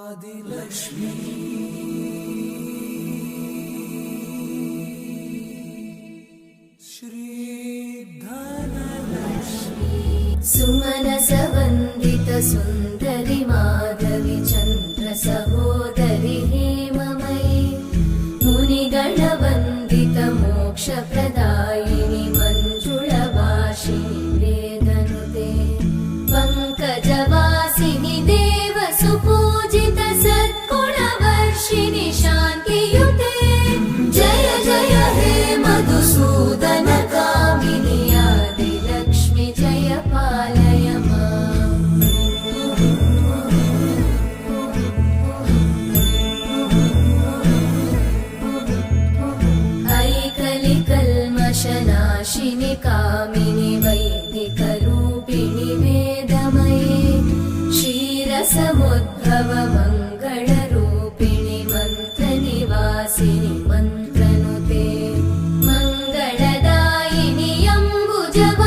आदिलक्ष्मी श्रीधनलक्ष्मी सुमनसवन्दित सुन्दरि माधवी चन्द्र सहोदरि हेममयी मुनिगणवन्दित मोक्षप्रदायिनि मञ्जुळवासिनि वेदनुते पङ्कजवासिनि देवसुपूजित सद्गुणवर्षिणि शान्तियुते जय जय हे मधुसूदन कामिनि आदिलक्ष्मि जय पालय माम्। ऐकलिकल्मषनाशिनि कामिनि वैदिकरूपिणि वेदमये क्षीरसमुद्भव मङ्गलरूपिणि मन्त्रनिवासिनि मन्त्रनुते मङ्गलदायिनि अम्बुजवा